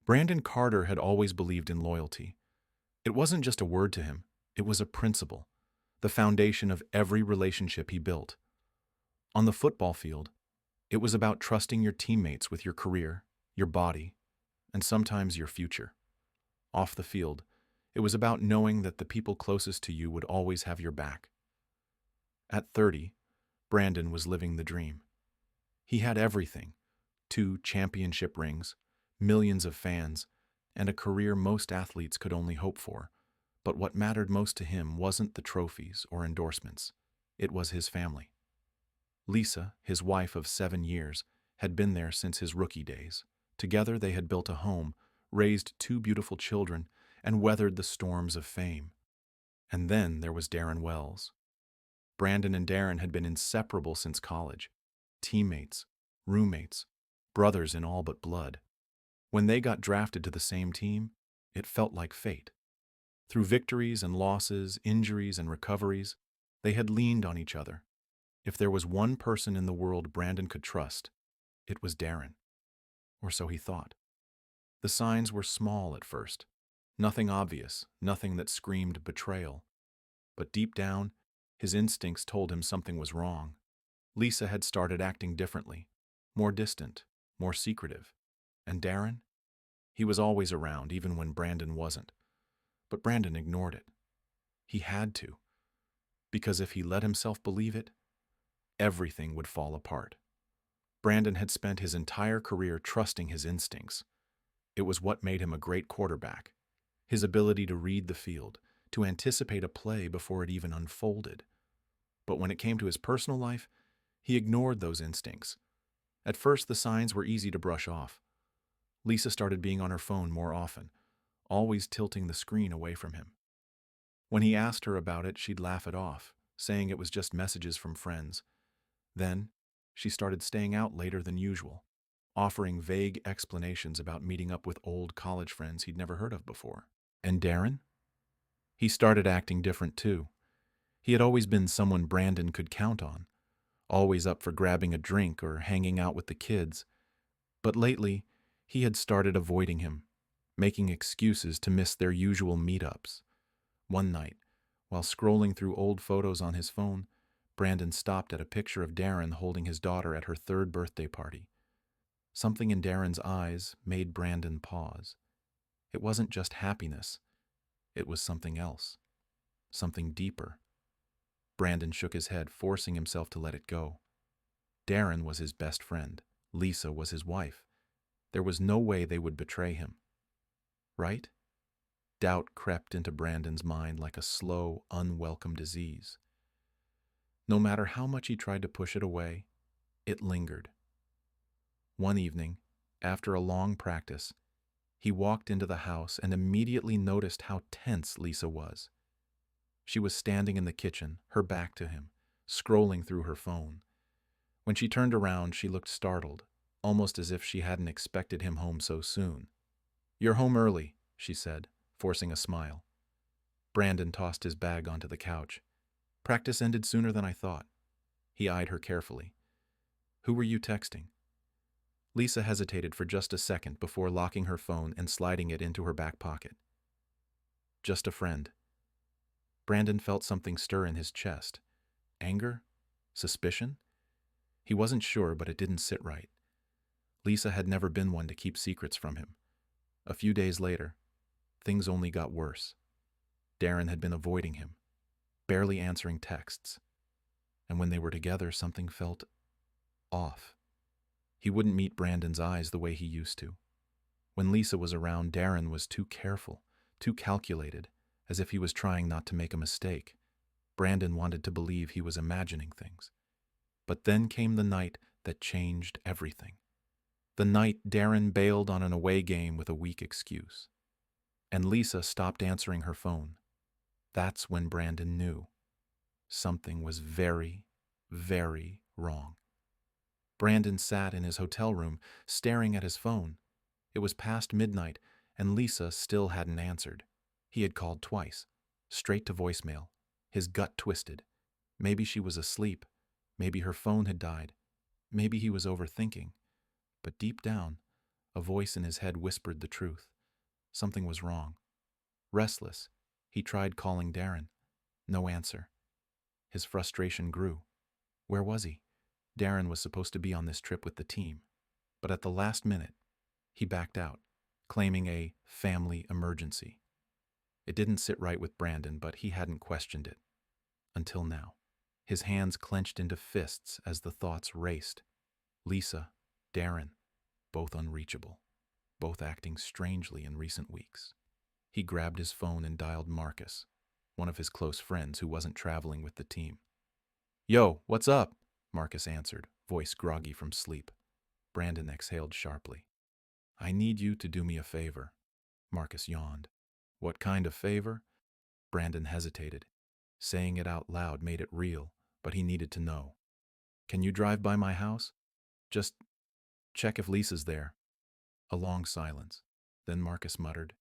Brandon Carter had always believed in loyalty. It wasn't just a word to him, it was a principle, the foundation of every relationship he built. On the football field, it was about trusting your teammates with your career, your body, and sometimes your future. Off the field, it was about knowing that the people closest to you would always have your back. At 30, Brandon was living the dream. He had everything: 2 championship rings, millions of fans, and a career most athletes could only hope for. But what mattered most to him wasn't the trophies or endorsements. It was his family. Lisa, his wife of 7 years, had been there since his rookie days. Together they had built a home, raised 2 beautiful children, and weathered the storms of fame. And then there was Darren Wells. Brandon and Darren had been inseparable since college. Teammates, roommates, brothers in all but blood. When they got drafted to the same team, it felt like fate. Through victories and losses, injuries and recoveries, they had leaned on each other. If there was one person in the world Brandon could trust, it was Darren. Or so he thought. The signs were small at first. Nothing obvious, nothing that screamed betrayal. But deep down, his instincts told him something was wrong. Lisa had started acting differently, more distant, more secretive. And Darren? He was always around, even when Brandon wasn't. But Brandon ignored it. He had to. Because if he let himself believe it, everything would fall apart. Brandon had spent his entire career trusting his instincts. It was what made him a great quarterback. His ability to read the field, to anticipate a play before it even unfolded. But when it came to his personal life, he ignored those instincts. At first, the signs were easy to brush off. Lisa started being on her phone more often, always tilting the screen away from him. When he asked her about it, she'd laugh it off, saying it was just messages from friends. Then, she started staying out later than usual, offering vague explanations about meeting up with old college friends he'd never heard of before. And Darren? He started acting different too. He had always been someone Brandon could count on, always up for grabbing a drink or hanging out with the kids. But lately, he had started avoiding him, making excuses to miss their usual meetups. One night, while scrolling through old photos on his phone, Brandon stopped at a picture of Darren holding his daughter at her 3rd birthday party. Something in Darren's eyes made Brandon pause. It wasn't just happiness. It was something else. Something deeper. Brandon shook his head, forcing himself to let it go. Darren was his best friend. Lisa was his wife. There was no way they would betray him. Right? Doubt crept into Brandon's mind like a slow, unwelcome disease. No matter how much he tried to push it away, it lingered. One evening, after a long practice, he walked into the house and immediately noticed how tense Lisa was. She was standing in the kitchen, her back to him, scrolling through her phone. When she turned around, she looked startled, almost as if she hadn't expected him home so soon. "You're home early," she said, forcing a smile. Brandon tossed his bag onto the couch. "Practice ended sooner than I thought." He eyed her carefully. "Who were you texting?" Lisa hesitated for just a second before locking her phone and sliding it into her back pocket. "Just a friend." Brandon felt something stir in his chest. Anger? Suspicion? He wasn't sure, but it didn't sit right. Lisa had never been one to keep secrets from him. A few days later, things only got worse. Darren had been avoiding him, barely answering texts. And when they were together, something felt off. He wouldn't meet Brandon's eyes the way he used to. When Lisa was around, Darren was too careful, too calculated, as if he was trying not to make a mistake. Brandon wanted to believe he was imagining things. But then came the night that changed everything. The night Darren bailed on an away game with a weak excuse. And Lisa stopped answering her phone. That's when Brandon knew. Something was very, very wrong. Brandon sat in his hotel room, staring at his phone. It was past midnight, and Lisa still hadn't answered. He had called twice, straight to voicemail, his gut twisted. Maybe she was asleep. Maybe her phone had died. Maybe he was overthinking. But deep down, A voice in his head whispered the truth. Something was wrong. Restless, he tried calling Darren. No answer. His frustration grew. Where was he? Darren was supposed to be on this trip with the team. But at the last minute, he backed out, claiming a family emergency. It didn't sit right with Brandon, but he hadn't questioned it. Until now. His hands clenched into fists as the thoughts raced. Lisa, Darren, both unreachable, both acting strangely in recent weeks. He grabbed his phone and dialed Marcus, one of his close friends who wasn't traveling with the team. "Yo, what's up?" Marcus answered, voice groggy from sleep. Brandon exhaled sharply. "I need you to do me a favor." Marcus yawned. "What kind of favor?" Brandon hesitated. Saying it out loud made it real, but he needed to know. "Can you drive by my house? Just check if Lisa's there." A long silence. Then Marcus muttered,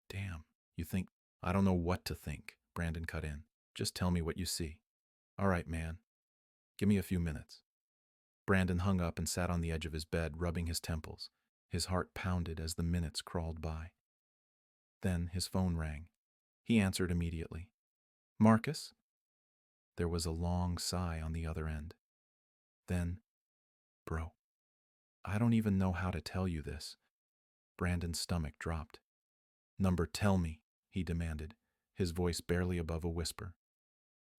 "Damn, you think—" "I don't know what to think," Brandon cut in. "Just tell me what you see." "All right, man. Give me a few minutes." Brandon hung up and sat on the edge of his bed, rubbing his temples. His heart pounded as the minutes crawled by. Then his phone rang. He answered immediately. "Marcus?" There was a long sigh on the other end. Then, "Bro, I don't even know how to tell you this." Brandon's stomach dropped. "Number, tell me," he demanded, his voice barely above a whisper.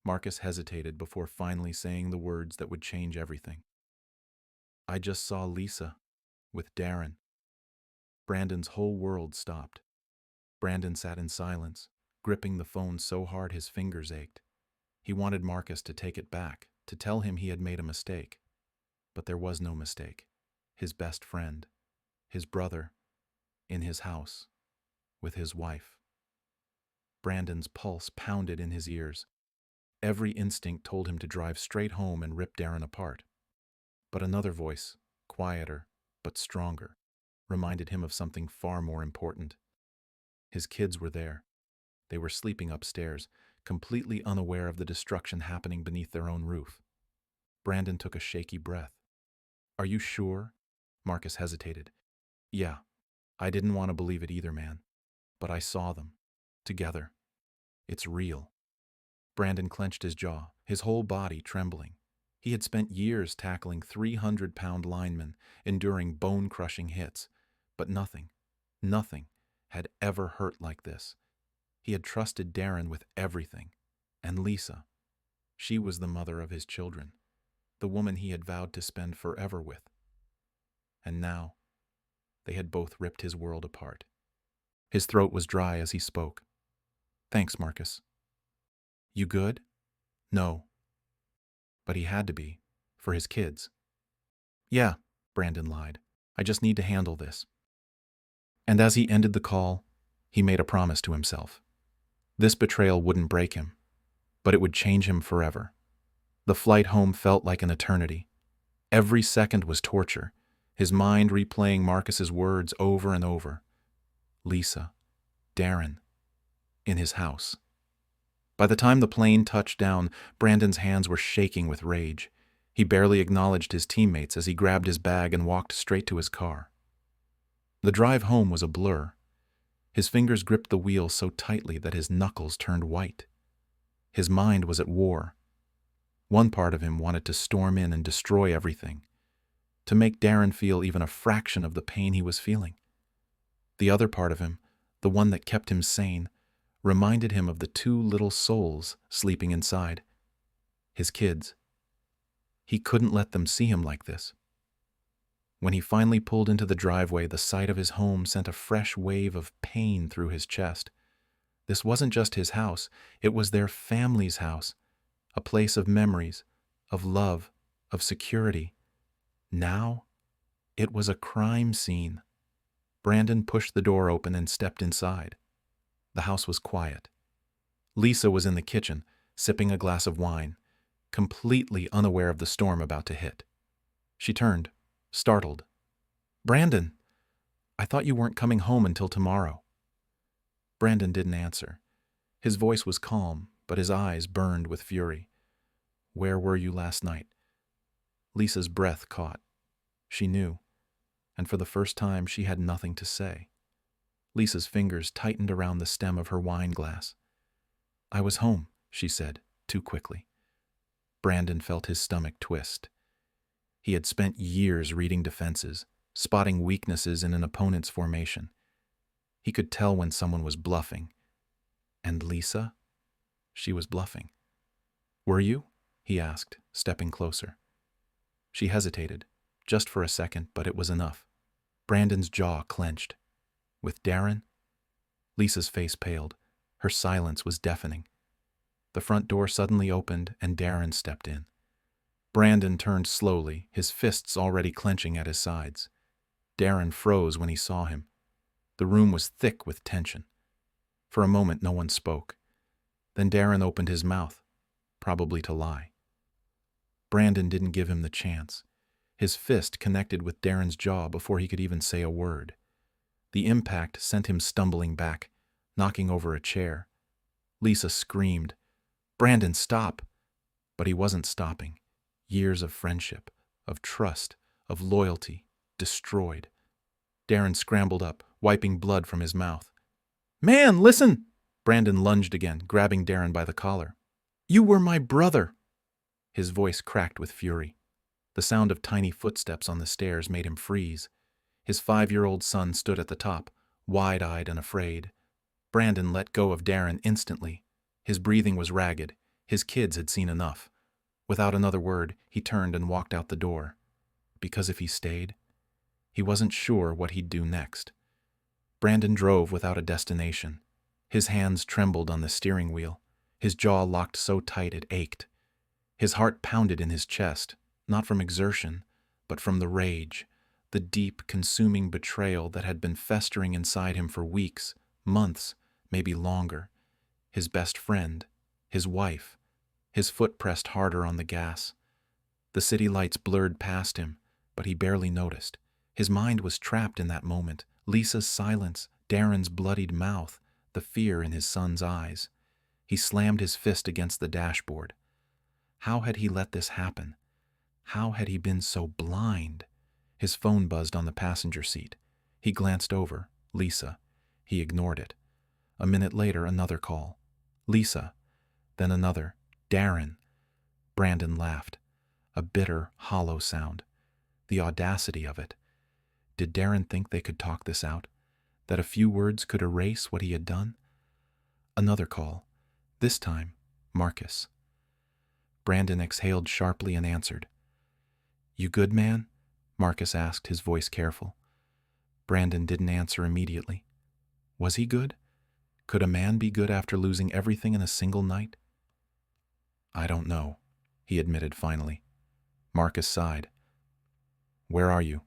Marcus hesitated before finally saying the words that would change everything. "I just saw Lisa with Darren." Brandon's whole world stopped. Brandon sat in silence, gripping the phone so hard his fingers ached. He wanted Marcus to take it back, to tell him he had made a mistake. But there was no mistake. His best friend, his brother, in his house, with his wife. Brandon's pulse pounded in his ears. Every instinct told him to drive straight home and rip Darren apart. But another voice, quieter but stronger, reminded him of something far more important. His kids were there. They were sleeping upstairs, completely unaware of the destruction happening beneath their own roof. Brandon took a shaky breath. "Are you sure?" Marcus hesitated. "Yeah, I didn't want to believe it either, man. But I saw them. Together. It's real." Brandon clenched his jaw, his whole body trembling. He had spent years tackling 300-pound linemen, enduring bone-crushing hits. But nothing had ever hurt like this. He had trusted Darren with everything. And Lisa. She was the mother of his children, the woman he had vowed to spend forever with. And now, they had both ripped his world apart. His throat was dry as he spoke. "Thanks, Marcus." "You good?" "No." But he had to be, for his kids. "Yeah," Brandon lied. "I just need to handle this." And as he ended the call, he made a promise to himself. This betrayal wouldn't break him, but it would change him forever. The flight home felt like an eternity. Every second was torture, his mind replaying Marcus's words over and over. Lisa, Darren, in his house. By the time the plane touched down, Brandon's hands were shaking with rage. He barely acknowledged his teammates as he grabbed his bag and walked straight to his car. The drive home was a blur. His fingers gripped the wheel so tightly that his knuckles turned white. His mind was at war. One part of him wanted to storm in and destroy everything, to make Darren feel even a fraction of the pain he was feeling. The other part of him, the one that kept him sane, reminded him of the two little souls sleeping inside. His kids. He couldn't let them see him like this. When he finally pulled into the driveway, the sight of his home sent a fresh wave of pain through his chest. This wasn't just his house, it was their family's house, a place of memories, of love, of security. Now, it was a crime scene. Brandon pushed the door open and stepped inside. The house was quiet. Lisa was in the kitchen, sipping a glass of wine, completely unaware of the storm about to hit. She turned, startled. "Brandon, I thought you weren't coming home until tomorrow." Brandon didn't answer. His voice was calm, but his eyes burned with fury. "Where were you last night?" Lisa's breath caught. She knew. and for the first time she had nothing to say. Lisa's fingers tightened around the stem of her wine glass. "I was home," she said, too quickly. Brandon felt his stomach twist. He had spent years reading defenses, spotting weaknesses in an opponent's formation. He could tell when someone was bluffing. And Lisa? She was bluffing. "Were you?" he asked, stepping closer. She hesitated, just for a second, but it was enough. Brandon's jaw clenched. "With Darren?" Lisa's face paled. Her silence was deafening. The front door suddenly opened and Darren stepped in. Brandon turned slowly, his fists already clenching at his sides. Darren froze when he saw him. The room was thick with tension. For a moment, no one spoke. Then Darren opened his mouth, probably to lie. Brandon didn't give him the chance. His fist connected with Darren's jaw before he could even say a word. The impact sent him stumbling back, knocking over a chair. Lisa screamed, "Brandon, stop!" But he wasn't stopping. Years of friendship, of trust, of loyalty, destroyed. Darren scrambled up, wiping blood from his mouth. "Man, listen!" Brandon lunged again, grabbing Darren by the collar. "You were my brother!" His voice cracked with fury. The sound of tiny footsteps on the stairs made him freeze. His 5-year-old son stood at the top, wide-eyed and afraid. Brandon let go of Darren instantly. His breathing was ragged. His kids had seen enough. Without another word, he turned and walked out the door. Because if he stayed, he wasn't sure what he'd do next. Brandon drove without a destination. His hands trembled on the steering wheel. His jaw locked so tight it ached. His heart pounded in his chest, not from exertion, but from the rage, the deep, consuming betrayal that had been festering inside him for weeks, months, maybe longer. His best friend, his wife. His foot pressed harder on the gas. The city lights blurred past him, but he barely noticed. His mind was trapped in that moment. Lisa's silence, Darren's bloodied mouth, the fear in his son's eyes. He slammed his fist against the dashboard. How had he let this happen? How had he been so blind? His phone buzzed on the passenger seat. He glanced over. Lisa. He ignored it. A minute later, another call. Lisa. Then another. Darren. Brandon laughed. A bitter, hollow sound. The audacity of it. Did Darren think they could talk this out? That a few words could erase what he had done? Another call. This time, Marcus. Brandon exhaled sharply and answered. "You good, man?" Marcus asked, his voice careful. Brandon didn't answer immediately. Was he good? Could a man be good after losing everything in a single night? "I don't know," he admitted finally. Marcus sighed. "Where are you?"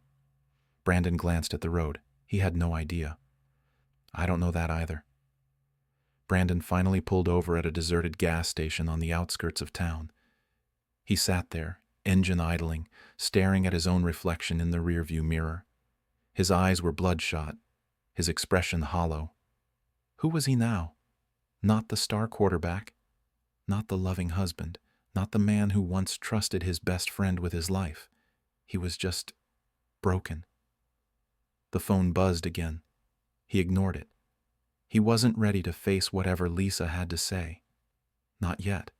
Brandon glanced at the road. He had no idea. "I don't know that either." Brandon finally pulled over at a deserted gas station on the outskirts of town. He sat there, engine idling, staring at his own reflection in the rearview mirror. His eyes were bloodshot, his expression hollow. Who was he now? Not the star quarterback, not the loving husband, not the man who once trusted his best friend with his life. He was just broken. The phone buzzed again. He ignored it. He wasn't ready to face whatever Lisa had to say. Not yet.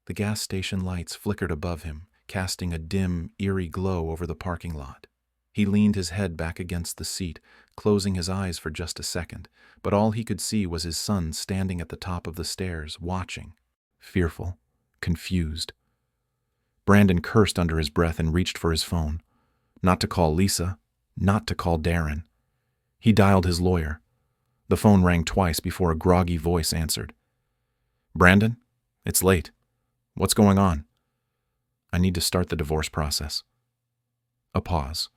The gas station lights flickered above him, casting a dim, eerie glow over the parking lot. He leaned his head back against the seat, closing his eyes for just a second, but all he could see was his son standing at the top of the stairs, watching, fearful, confused. Brandon cursed under his breath and reached for his phone. Not to call Lisa, not to call Darren. He dialed his lawyer. The phone rang twice before a groggy voice answered. "Brandon, it's late. What's going on?" "I need to start the divorce process." A pause.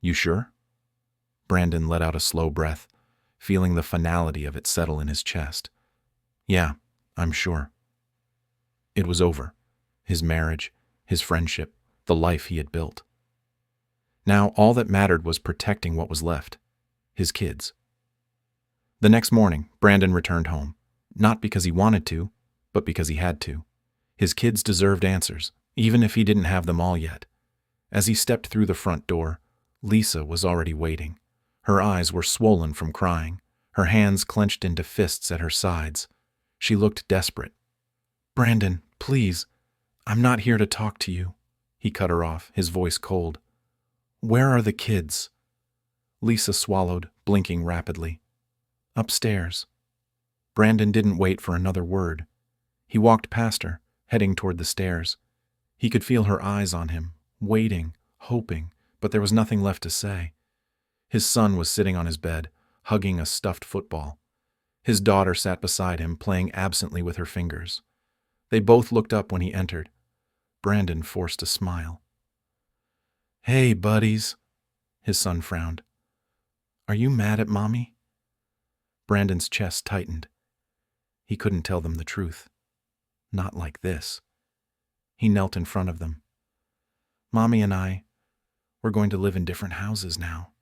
"You sure?" Brandon let out a slow breath, feeling the finality of it settle in his chest. "Yeah, I'm sure." It was over. His marriage, his friendship, the life he had built. Now all that mattered was protecting what was left. His kids. The next morning, Brandon returned home. Not because he wanted to, but because he had to. His kids deserved answers, even if he didn't have them all yet. As he stepped through the front door, Lisa was already waiting. Her eyes were swollen from crying, her hands clenched into fists at her sides. She looked desperate. "Brandon, please, I'm not here to talk to you." He cut her off, his voice cold. "Where are the kids?" Lisa swallowed, blinking rapidly. "Upstairs." Brandon didn't wait for another word. He walked past her, heading toward the stairs. He could feel her eyes on him, waiting, hoping, but there was nothing left to say. His son was sitting on his bed, hugging a stuffed football. His daughter sat beside him, playing absently with her fingers. They both looked up when he entered. Brandon forced a smile. "Hey, buddies," his son frowned. "Are you mad at Mommy?" Brandon's chest tightened. He couldn't tell them the truth. Not like this. He knelt in front of them. "Mommy and we're going to live in different houses now."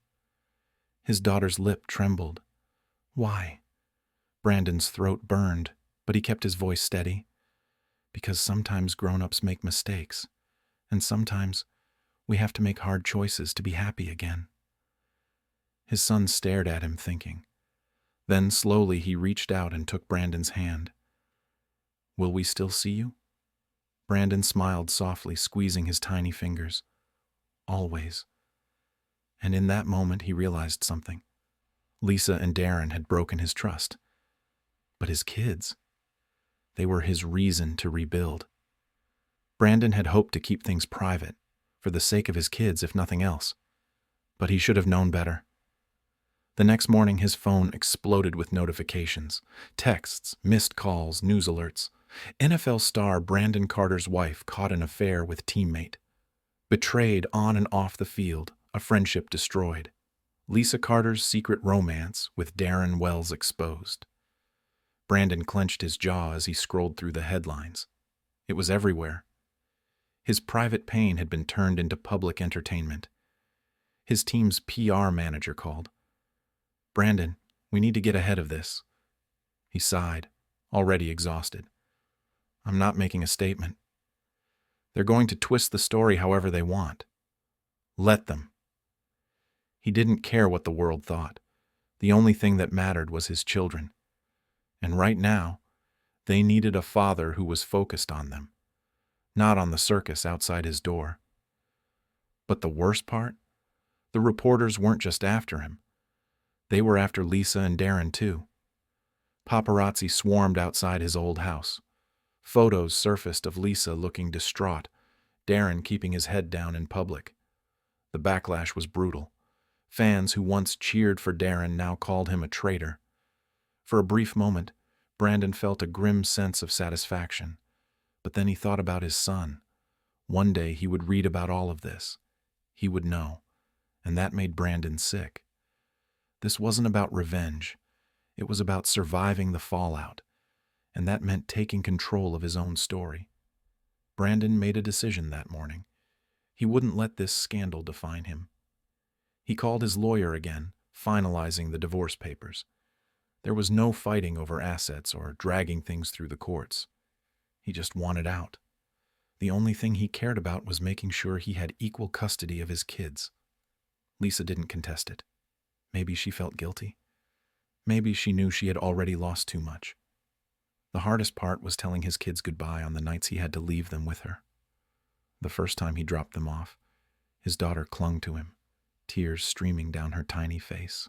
His daughter's lip trembled. "Why?" Brandon's throat burned, but he kept his voice steady. "Because sometimes grown-ups make mistakes, and sometimes we have to make hard choices to be happy again." His son stared at him, thinking. Then slowly he reached out and took Brandon's hand. "Will we still see you?" Brandon smiled softly, squeezing his tiny fingers. "Always." And in that moment he realized something. Lisa and Darren had broken his trust. But his kids, they were his reason to rebuild. Brandon had hoped to keep things private, for the sake of his kids if nothing else. But he should have known better. The next morning his phone exploded with notifications, texts, missed calls, news alerts. NFL star Brandon Carter's wife caught an affair with teammate. Betrayed on and off the field, a friendship destroyed. Lisa Carter's secret romance with Darren Wells exposed. Brandon clenched his jaw as he scrolled through the headlines. It was everywhere. His private pain had been turned into public entertainment. His team's PR manager called. "Brandon, we need to get ahead of this." He sighed, already exhausted. "I'm not making a statement. They're going to twist the story however they want. Let them." He didn't care what the world thought. The only thing that mattered was his children. And right now, they needed a father who was focused on them, not on the circus outside his door. But the worst part? The reporters weren't just after him. They were after Lisa and Darren too. Paparazzi swarmed outside his old house. Photos surfaced of Lisa looking distraught, Darren keeping his head down in public. The backlash was brutal. Fans who once cheered for Darren now called him a traitor. For a brief moment, Brandon felt a grim sense of satisfaction. But then he thought about his son. One day he would read about all of this. He would know. And that made Brandon sick. This wasn't about revenge. It was about surviving the fallout. And that meant taking control of his own story. Brandon made a decision that morning. He wouldn't let this scandal define him. He called his lawyer again, finalizing the divorce papers. There was no fighting over assets or dragging things through the courts. He just wanted out. The only thing he cared about was making sure he had equal custody of his kids. Lisa didn't contest it. Maybe she felt guilty. Maybe she knew she had already lost too much. The hardest part was telling his kids goodbye on the nights he had to leave them with her. The first time he dropped them off, his daughter clung to him, tears streaming down her tiny face.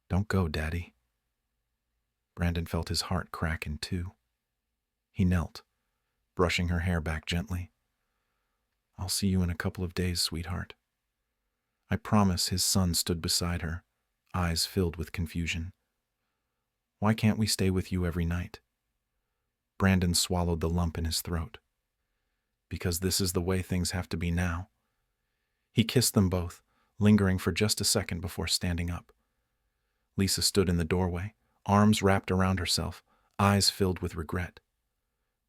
"Don't go, Daddy." Brandon felt his heart crack in two. He knelt, brushing her hair back gently. "I'll see you in a couple of days, sweetheart." I promise. His son stood beside her, eyes filled with confusion. "Why can't we stay with you every night?" Brandon swallowed the lump in his throat. "Because this is the way things have to be now." He kissed them both, lingering for just a second before standing up. Lisa stood in the doorway, arms wrapped around herself, eyes filled with regret.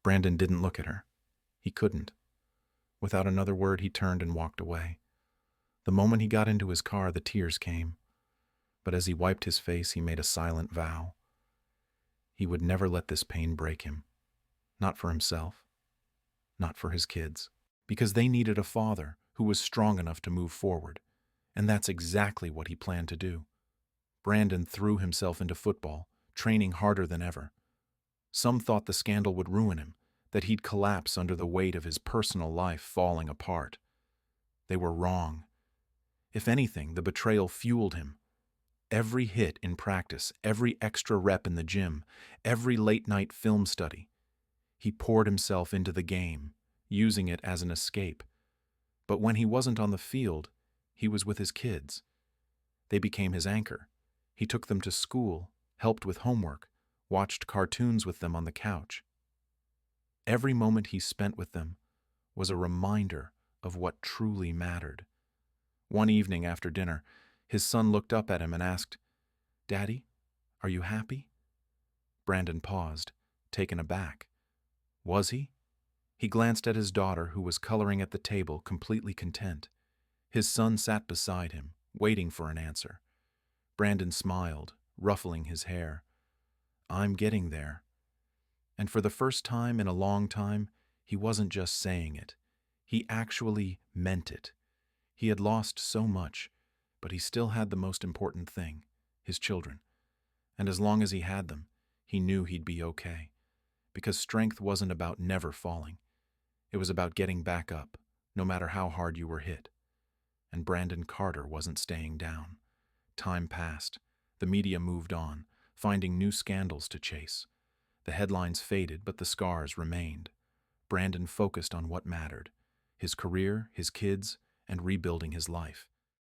Brandon didn't look at her. He couldn't. Without another word, he turned and walked away. The moment he got into his car, the tears came. But as he wiped his face, he made a silent vow. He would never let this pain break him. Not for himself. Not for his kids. Because they needed a father who was strong enough to move forward. And that's exactly what he planned to do. Brandon threw himself into football, training harder than ever. Some thought the scandal would ruin him, that he'd collapse under the weight of his personal life falling apart. They were wrong. If anything, the betrayal fueled him. Every hit in practice, every extra rep in the gym, every late-night film study. He poured himself into the game, using it as an escape. But when he wasn't on the field, he was with his kids. They became his anchor. He took them to school, helped with homework, watched cartoons with them on the couch. Every moment he spent with them was a reminder of what truly mattered. One evening after dinner, his son looked up at him and asked, "Daddy, are you happy?" Brandon paused, taken aback. Was he? He glanced at his daughter, who was coloring at the table, completely content. His son sat beside him, waiting for an answer. Brandon smiled, ruffling his hair. "I'm getting there." And for the first time in a long time, he wasn't just saying it. He actually meant it. He had lost so much, but he still had the most important thing, his children. And as long as he had them, he knew he'd be okay. Because strength wasn't about never falling. It was about getting back up, no matter how hard you were hit. And Brandon Carter wasn't staying down. Time passed. The media moved on, finding new scandals to chase. The headlines faded, but the scars remained. Brandon focused on what mattered: his career, his kids, and rebuilding his life.